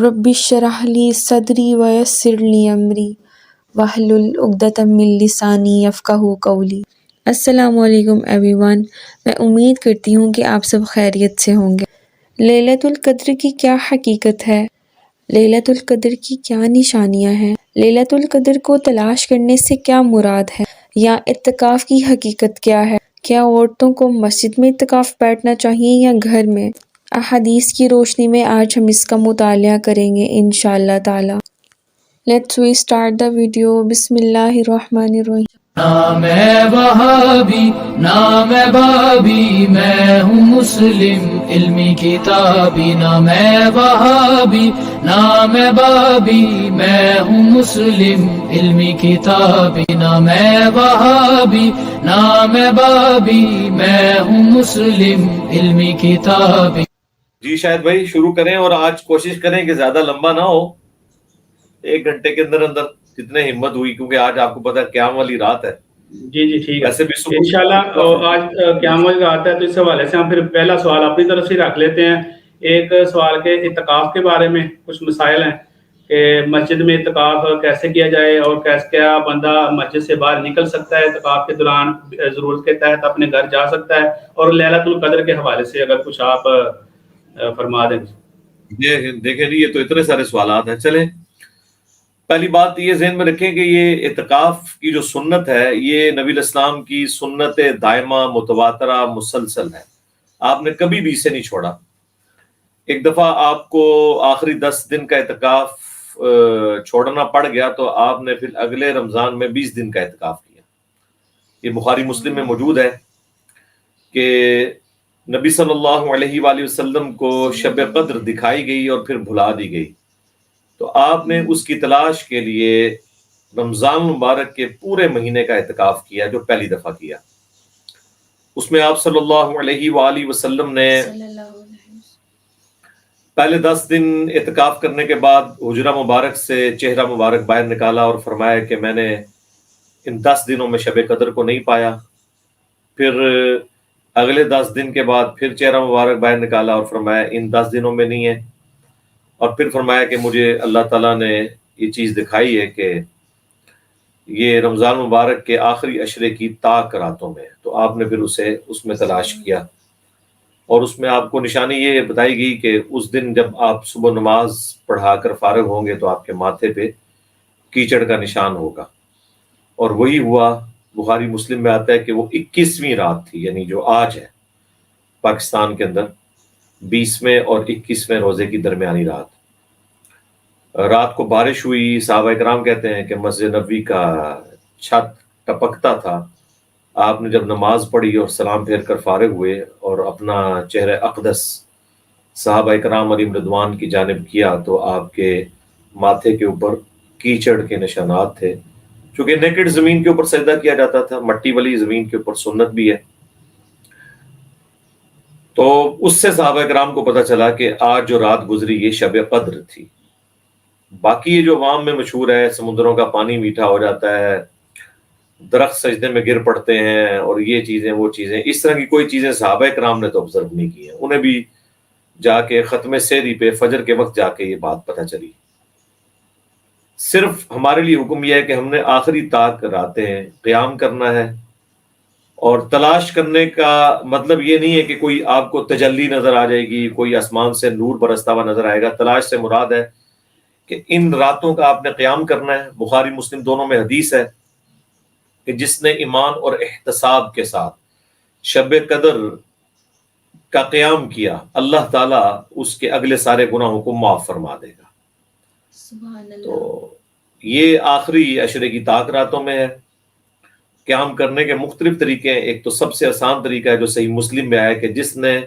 رب اشرح لی صدری ویسر لی امری واحلل عقدۃ من لسانی یفقہوا قولی۔ السلام علیکم ایوری ون، میں امید کرتی ہوں کہ آپ سب خیریت سے ہوں گے۔ لیلۃ القدر کی کیا حقیقت ہے؟ لیلۃ القدر کی کیا نشانیاں ہیں؟ لیلۃ القدر کو تلاش کرنے سے کیا مراد ہے؟ یا اعتکاف کی حقیقت کیا ہے؟ کیا عورتوں کو مسجد میں اعتکاف بیٹھنا چاہیے یا گھر میں؟ احادیث کی روشنی میں آج ہم اس کا مطالعہ کریں گے انشاءاللہ تعالی۔ Let's we start the video. بسم اللہ الرحمن الرحیم۔ نام ہے وہابی، نام ہے بابی، میں ہوں مسلم علمی کتابی۔ نام ہے وہابی، نام ہے بابی، میں ہوں مسلم علمی کتابی۔ نام ہے وہابی، نام ہے بابی، میں ہوں مسلم علمی کتابی۔ جی شاید بھائی شروع کریں، اور آج کوشش کریں کہ زیادہ لمبا نہ ہو، 1 گھنٹے کے اندر اندر جتنے ہمت ہوئی، کیونکہ آج آپ کو پتا ہے قیام والی رات ہے۔ جی ٹھیک ہے ویسے بھی صبح انشاءاللہ آج قیام والی رات ہے، تو اس حوالے سے ہم پھر پہلا سوال اپنی طرف سے رکھ لیتے ہیں۔ ایک سوال کے اعتکاف کے بارے میں کچھ مسائل ہیں کہ مسجد میں اعتکاف کیسے کیا جائے، اور کیا بندہ مسجد سے باہر نکل سکتا ہے اعتکاف کے دوران، ضرورت کے تحت اپنے گھر جا سکتا ہے، اور لیلۃ القدر کے حوالے سے اگر کچھ آپ فرما دیں۔ یہ دیکھیں جی، یہ تو اتنے سارے سوالات ہیں۔ چلیں، پہلی بات یہ ذہن میں رکھیں کہ یہ اعتکاف کی جو سنت ہے، یہ نبی الاسلام کی سنت دائمہ متواترہ مسلسل ہے۔ آپ نے کبھی بھی اسے نہیں چھوڑا۔ ایک دفعہ آپ کو آخری 10 دن کا اعتکاف چھوڑنا پڑ گیا تو آپ نے پھر اگلے رمضان میں 20 دن کا اعتکاف کیا۔ یہ بخاری مسلم میں موجود ہے کہ نبی صلی اللہ علیہ وآلہ وسلم کو شب قدر دکھائی گئی اور پھر بھلا دی گئی، تو آپ نے اس کی تلاش کے لیے رمضان مبارک کے پورے مہینے کا اعتکاف کیا، جو پہلی دفعہ کیا۔ اس میں آپ صلی اللہ علیہ وآلہ وسلم نے پہلے 10 دن اعتکاف کرنے کے بعد حجرہ مبارک سے چہرہ مبارک باہر نکالا اور فرمایا کہ میں نے ان 10 دنوں میں شب قدر کو نہیں پایا۔ پھر اگلے 10 دن کے بعد پھر چہرہ مبارک باہر نکالا اور فرمایا ان 10 دنوں میں نہیں ہے، اور پھر فرمایا کہ مجھے اللہ تعالیٰ نے یہ چیز دکھائی ہے کہ یہ رمضان مبارک کے آخری عشرے کی طاق راتوں میں، تو آپ نے پھر اسے اس میں تلاش کیا، اور اس میں آپ کو نشانی یہ بتائی گئی کہ اس دن جب آپ صبح نماز پڑھا کر فارغ ہوں گے تو آپ کے ماتھے پہ کیچڑ کا نشان ہوگا، اور وہی ہوا۔ بخاری مسلم میں آتا ہے کہ وہ 21ویں رات تھی، یعنی جو آج ہے پاکستان کے اندر 20ویں اور 21ویں روزے کی درمیانی رات کو بارش ہوئی۔ صحابہ کرام کہتے ہیں کہ مسجد نبوی کا چھت ٹپکتا تھا۔ آپ نے جب نماز پڑھی اور سلام پھیر کر فارغ ہوئے اور اپنا چہرہ اقدس صحابہ کرام علیہم رضوان کی جانب کیا تو آپ کے ماتھے کے اوپر کیچڑ کے نشانات تھے۔ چونکہ نیکڈ زمین کے اوپر سجدہ کیا جاتا تھا، مٹی والی زمین کے اوپر سنت بھی ہے، تو اس سے صحابہ کرام کو پتہ چلا کہ آج جو رات گزری یہ شب قدر تھی۔ باقی یہ جو عوام میں مشہور ہے، سمندروں کا پانی میٹھا ہو جاتا ہے، درخت سجدے میں گر پڑتے ہیں، اور یہ چیزیں وہ چیزیں، اس طرح کی کوئی چیزیں صحابہ کرام نے تو آبزرو نہیں کی ہیں۔ انہیں بھی جا کے ختم سحری پہ فجر کے وقت جا کے یہ بات پتہ چلی۔ صرف ہمارے لیے حکم یہ ہے کہ ہم نے آخری طاق راتیں قیام کرنا ہے، اور تلاش کرنے کا مطلب یہ نہیں ہے کہ کوئی آپ کو تجلی نظر آ جائے گی، کوئی آسمان سے نور برستا ہوا نظر آئے گا۔ تلاش سے مراد ہے کہ ان راتوں کا آپ نے قیام کرنا ہے۔ بخاری مسلم دونوں میں حدیث ہے کہ جس نے ایمان اور احتساب کے ساتھ شب قدر کا قیام کیا، اللہ تعالیٰ اس کے اگلے سارے گناہوں کو معاف فرما دے گا۔ سبحان اللہ۔ تو یہ آخری عشرے کی طاق راتوں میں ہے۔ قیام کرنے کے مختلف طریقے ہیں۔ ایک تو سب سے آسان طریقہ ہے جو صحیح مسلم میں آیا کہ جس نے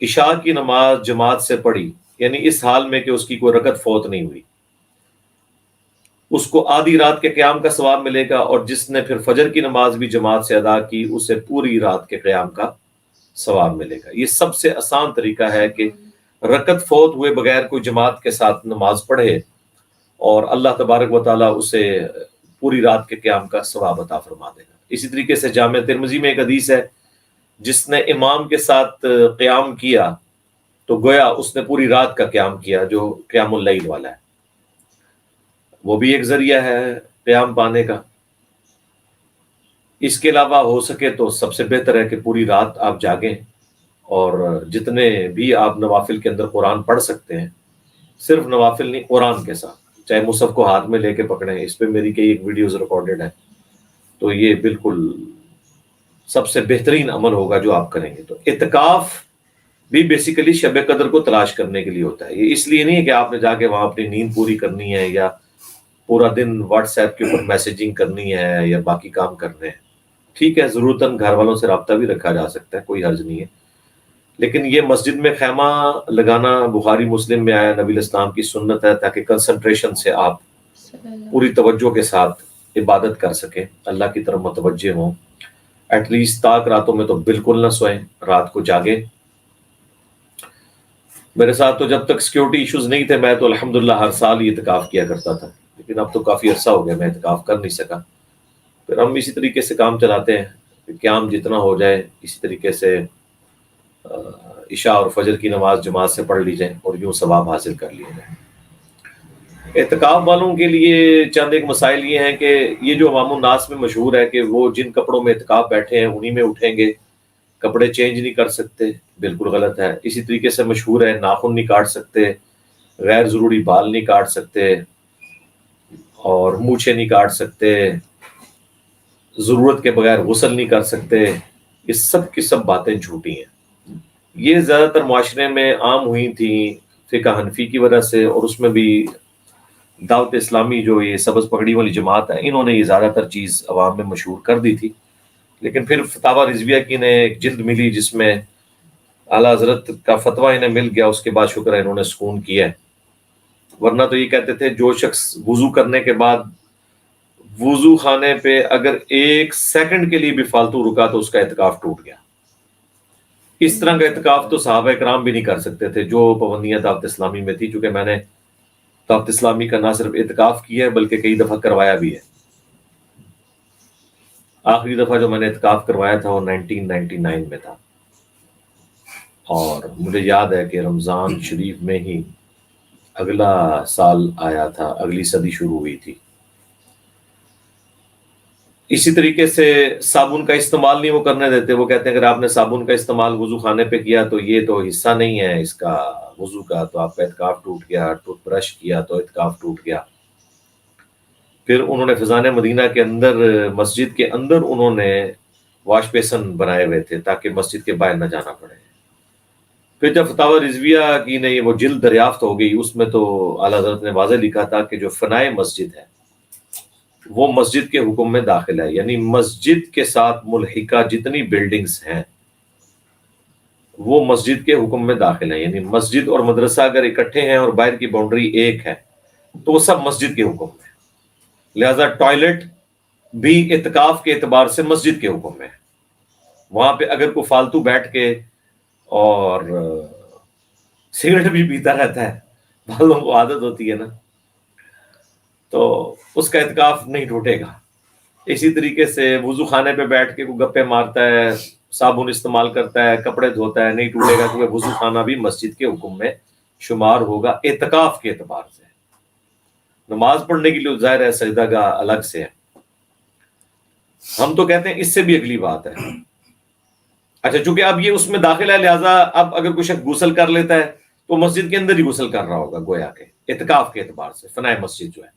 عشاء کی نماز جماعت سے پڑھی، یعنی اس حال میں کہ اس کی کوئی رکعت فوت نہیں ہوئی، اس کو آدھی رات کے قیام کا ثواب ملے گا، اور جس نے پھر فجر کی نماز بھی جماعت سے ادا کی اسے پوری رات کے قیام کا ثواب ملے گا۔ یہ سب سے آسان طریقہ ہے کہ رکعت فوت ہوئے بغیر کوئی جماعت کے ساتھ نماز پڑھے، اور اللہ تبارک و تعالیٰ اسے پوری رات کے قیام کا ثواب عطا فرما دے گا۔ اسی طریقے سے جامع ترمذی میں ایک حدیث ہے، جس نے امام کے ساتھ قیام کیا تو گویا اس نے پوری رات کا قیام کیا جو قیام اللیل والا ہے، وہ بھی ایک ذریعہ ہے قیام پانے کا۔ اس کے علاوہ ہو سکے تو سب سے بہتر ہے کہ پوری رات آپ جاگیں اور جتنے بھی آپ نوافل کے اندر قرآن پڑھ سکتے ہیں، صرف نوافل نہیں، قرآن کے ساتھ، چاہے مصحف کو ہاتھ میں لے کے پکڑیں، اس پہ میری کئی ایک ویڈیوز ریکارڈڈ ہیں، تو یہ بالکل سب سے بہترین عمل ہوگا جو آپ کریں گے۔ تو اعتکاف بھی بیسیکلی شب قدر کو تلاش کرنے کے لیے ہوتا ہے، یہ اس لیے نہیں ہے کہ آپ نے جا کے وہاں اپنی نیند پوری کرنی ہے یا پورا دن واٹس ایپ کے اوپر میسیجنگ کرنی ہے یا باقی کام کرنے ہیں۔ ٹھیک ہے، ضرورتاً گھر والوں سے رابطہ بھی رکھا جا سکتا ہے، کوئی حرج نہیں ہے، لیکن یہ مسجد میں خیمہ لگانا بخاری مسلم میں آیا، نبی الاسلام کی سنت ہے، تاکہ کنسنٹریشن سے آپ پوری توجہ کے ساتھ عبادت کر سکیں، اللہ کی طرف متوجہ ہوں۔ ایٹ لیسٹ تاک راتوں میں تو بالکل نہ سوئیں، رات کو جاگیں۔ میرے ساتھ تو جب تک سیکیورٹی ایشوز نہیں تھے میں تو الحمدللہ ہر سال ہی اعتکاف کیا کرتا تھا، لیکن اب تو کافی عرصہ ہو گیا میں اعتکاف کر نہیں سکا۔ پھر ہم اسی طریقے سے کام چلاتے ہیں کہ قیام جتنا ہو جائے اسی طریقے سے عشاء اور فجر کی نماز جماعت سے پڑھ لی جائے اور یوں ثواب حاصل کر لیے جائے۔ اعتکاف والوں کے لیے چند ایک مسائل یہ ہیں کہ یہ جو عوام الناس میں مشہور ہے کہ وہ جن کپڑوں میں اعتکاف بیٹھے ہیں انہی میں اٹھیں گے، کپڑے چینج نہیں کر سکتے، بالکل غلط ہے۔ اسی طریقے سے مشہور ہے ناخن نہیں کاٹ سکتے، غیر ضروری بال نہیں کاٹ سکتے اور مونچھیں نہیں کاٹ سکتے، ضرورت کے بغیر غسل نہیں کر سکتے، یہ سب کی سب باتیں جھوٹی ہیں۔ یہ زیادہ تر معاشرے میں عام ہوئی تھیں فقہ حنفی کی وجہ سے، اور اس میں بھی دعوت اسلامی جو یہ سبز پگڑی والی جماعت ہے انہوں نے یہ زیادہ تر چیز عوام میں مشہور کر دی تھی۔ لیکن پھر فتاوی رضویہ کی نے ایک جلد ملی جس میں اعلیٰ حضرت کا فتویٰ انہیں مل گیا، اس کے بعد شکر ہے انہوں نے سکون کیا ہے، ورنہ تو یہ کہتے تھے جو شخص وضو کرنے کے بعد وضو خانے پہ اگر 1 سیکنڈ کے لیے بھی فالتو رکا تو اس کا اعتکاف ٹوٹ گیا۔ اس طرح کا اعتکاف تو صحابہ کرام بھی نہیں کر سکتے تھے جو پابندیاں دعوت اسلامی میں تھی، چونکہ میں نے دعوت اسلامی کا نہ صرف اعتکاف کیا ہے بلکہ کئی دفعہ کروایا بھی ہے۔ آخری دفعہ جو میں نے اعتکاف کروایا تھا وہ 1999 میں تھا، اور مجھے یاد ہے کہ رمضان شریف میں ہی اگلا سال آیا تھا، اگلی صدی شروع ہوئی تھی۔ اسی طریقے سے صابن کا استعمال نہیں وہ کرنے دیتے، وہ کہتے ہیں اگر آپ نے صابن کا استعمال وضو خانے پہ کیا تو یہ تو حصہ نہیں ہے اس کا وضو کا، تو آپ کا اعتکاف ٹوٹ گیا، ٹوتھ برش کیا تو اعتکاف ٹوٹ گیا۔ پھر انہوں نے فضان مدینہ کے اندر، مسجد کے اندر انہوں نے واش بیسن بنائے ہوئے تھے تاکہ مسجد کے باہر نہ جانا پڑے۔ پھر جب فتاوی رضویہ کی نے وہ جلد دریافت ہو گئی، اس میں تو اعلیٰ حضرت نے واضح لکھا تھا کہ جو فنائے مسجد ہے وہ مسجد کے حکم میں داخل ہے، یعنی مسجد کے ساتھ ملحقہ جتنی بلڈنگز ہیں وہ مسجد کے حکم میں داخل ہیں، یعنی مسجد اور مدرسہ اگر اکٹھے ہیں اور باہر کی باؤنڈری ایک ہے تو وہ سب مسجد کے حکم میں، لہذا ٹوائلٹ بھی اعتکاف کے اعتبار سے مسجد کے حکم میں ہے۔ وہاں پہ اگر کوئی فالتو بیٹھ کے اور سگریٹ بھی پیتا رہتا ہے، بعضوں کو عادت ہوتی ہے نا، تو اس کا اعتکاف نہیں ٹوٹے گا۔ اسی طریقے سے وضو خانے پہ بیٹھ کے کوئی گپے مارتا ہے، صابن استعمال کرتا ہے، کپڑے دھوتا ہے، نہیں ٹوٹے گا کیونکہ وضو خانہ بھی مسجد کے حکم میں شمار ہوگا اعتکاف کے اعتبار سے۔ نماز پڑھنے کے لیے ظاہر ہے سجدہ گاہ الگ سے ہے۔ ہم تو کہتے ہیں اس سے بھی اگلی بات ہے۔ اچھا، چونکہ اب یہ اس میں داخل ہے، لہٰذا اب اگر کوئی شخص غسل کر لیتا ہے تو مسجد کے اندر ہی غسل کر رہا ہوگا، گویا کہ اعتکاف کے اعتبار سے فنائے مسجد جو ہے۔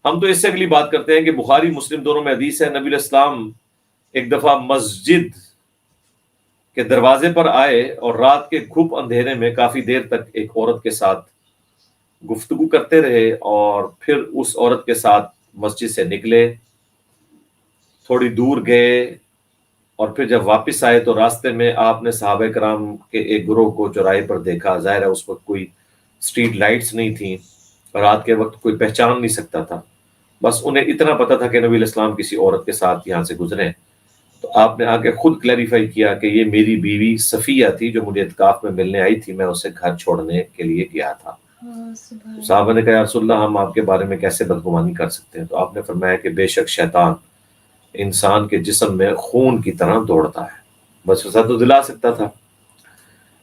ہم تو اس سے اگلی بات کرتے ہیں کہ بخاری مسلم دونوں میں حدیث ہے، نبی علیہ السلام ایک دفعہ مسجد کے دروازے پر آئے اور رات کے گھپ اندھیرے میں کافی دیر تک ایک عورت کے ساتھ گفتگو کرتے رہے، اور پھر اس عورت کے ساتھ مسجد سے نکلے، تھوڑی دور گئے، اور پھر جب واپس آئے تو راستے میں آپ نے صحابہ کرام کے ایک گروہ کو چوراہے پر دیکھا۔ ظاہر ہے اس وقت کوئی اسٹریٹ لائٹس نہیں تھیں، رات کے وقت کوئی پہچان نہیں سکتا تھا، بس انہیں اتنا پتا تھا کہ نبی علیہ السلام کسی عورت کے ساتھ یہاں سے گزرے، تو آپ نے آ کے خود کلیریفائی کیا کہ یہ میری بیوی صفیہ تھی جو مجھے اعتکاف میں ملنے آئی تھی، میں اسے گھر چھوڑنے کے لیے گیا تھا۔ صحابہ نے کہا یا رسول اللہ ہم آپ کے بارے میں کیسے بدگمانی کر سکتے ہیں؟ تو آپ نے فرمایا کہ بے شک شیطان انسان کے جسم میں خون کی طرح دوڑتا ہے، بس وسا تو دلا سکتا تھا۔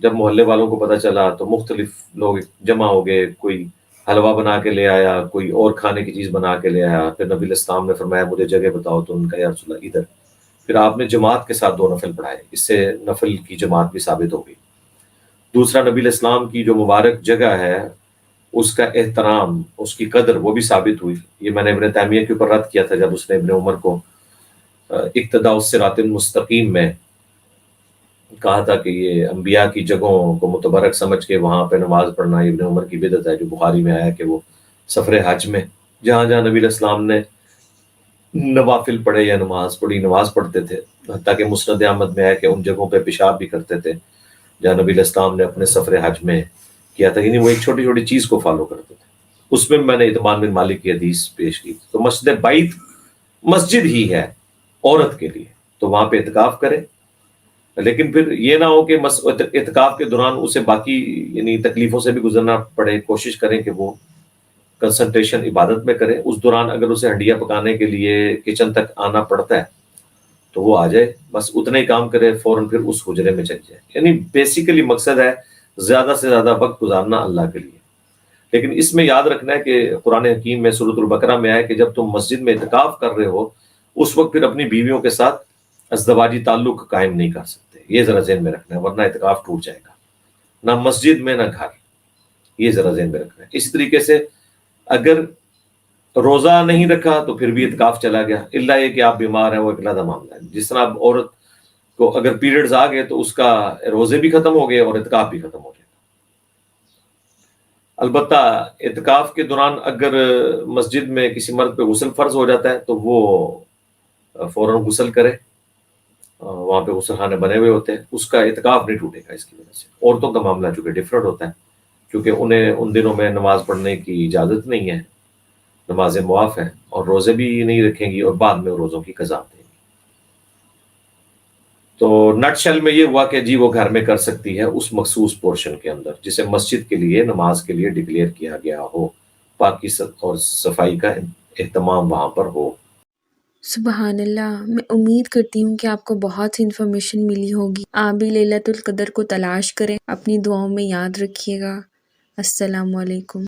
جب محلے والوں کو پتہ چلا تو مختلف لوگ جمع ہو گئے، کوئی حلوہ بنا کے لے آیا، کوئی اور کھانے کی چیز بنا کے لے آیا، پھر نبی علیہ السلام نے فرمایا مجھے جگہ بتاؤ، تو ان کا یا رسول اللہ ادھر، پھر آپ نے جماعت کے ساتھ 2 نفل پڑھائے، اس سے نفل کی جماعت بھی ثابت ہو گئی۔ دوسرا، نبی علیہ السلام کی جو مبارک جگہ ہے اس کا احترام، اس کی قدر، وہ بھی ثابت ہوئی۔ یہ میں نے ابن تیمیہ کے اوپر رد کیا تھا جب اس نے ابن عمر کو اقتداء الصراط المستقیم میں کہا تھا کہ یہ انبیاء کی جگہوں کو متبرک سمجھ کے وہاں پہ نماز پڑھنا ابن عمر کی بدعت ہے، جو بخاری میں آیا کہ وہ سفر حج میں جہاں جہاں نبی علیہ السلام نے نوافل پڑھے یا نماز پڑھی، نماز پڑھتے تھے، حتیٰ کہ مسند احمد میں آیا کہ ان جگہوں پہ پیشاب بھی کرتے تھے جہاں نبی علیہ السلام نے اپنے سفر حج میں کیا تھا، یعنی وہ ایک چھوٹی چھوٹی چیز کو فالو کرتے تھے۔ اس میں نے اتمان بن مالک کی حدیث پیش کی۔ تو مسجد بیت مسجد ہی ہے عورت کے لیے، تو وہاں پہ اعتکاف کرے، لیکن پھر یہ نہ ہو کہ اعتکاف کے دوران اسے باقی یعنی تکلیفوں سے بھی گزرنا پڑے۔ کوشش کریں کہ وہ کنسنٹریشن عبادت میں کرے۔ اس دوران اگر اسے ہنڈیاں پکانے کے لیے کچن تک آنا پڑتا ہے تو وہ آ جائے، بس اتنا ہی کام کرے، فوراً پھر اس حجرے میں چل جائے۔ یعنی بیسیکلی مقصد ہے زیادہ سے زیادہ وقت گزارنا اللہ کے لیے۔ لیکن اس میں یاد رکھنا ہے کہ قرآن حکیم میں سورۃ البقرہ میں آیا کہ جب تم مسجد میں اعتکاف کر رہے ہو اس وقت پھر اپنی بیویوں کے ساتھ ازدواجی تعلق قائم نہیں کر سکتے۔ یہ ذرا ذہن میں رکھنا ہے، ورنہ اعتکاف ٹوٹ جائے گا، نہ مسجد میں نہ گھر، یہ ذرا ذہن میں رکھنا ہے۔ اسی طریقے سے اگر روزہ نہیں رکھا تو پھر بھی اعتکاف چلا گیا، الا یہ کہ آپ بیمار ہیں، وہ ایک علیحدہ معاملہ ہے۔ جس طرح اب عورت کو اگر پیریڈز آ گئے تو اس کا روزے بھی ختم ہو گئے اور اعتکاف بھی ختم ہو گیا۔ البتہ اعتکاف کے دوران اگر مسجد میں کسی مرد پہ غسل فرض ہو جاتا ہے تو وہ فوراً غسل کرے، وہاں پہ غسل خانے بنے ہوئے ہوتے ہیں، اس کا اعتکاف نہیں ٹوٹے گا اس کی وجہ سے۔ عورتوں کا معاملہ چونکہ ڈفرینٹ ہوتا ہے، کیونکہ انہیں ان دنوں میں نماز پڑھنے کی اجازت نہیں ہے، نمازیں معاف ہیں، اور روزے بھی نہیں رکھیں گی، اور بعد میں روزوں کی قضا دیں گی۔ تو نٹ شل میں یہ ہوا کہ جی وہ گھر میں کر سکتی ہے اس مخصوص پورشن کے اندر جسے مسجد کے لیے نماز کے لیے ڈکلیئر کیا گیا ہو، پاکی اور صفائی کا اہتمام وہاں پر ہو۔ سبحان اللہ، میں امید کرتی ہوں کہ آپ کو بہت سی انفارمیشن ملی ہوگی۔ آپ بھی لیلۃ القدر کو تلاش کریں، اپنی دعاؤں میں یاد رکھیے گا۔ السلام علیکم۔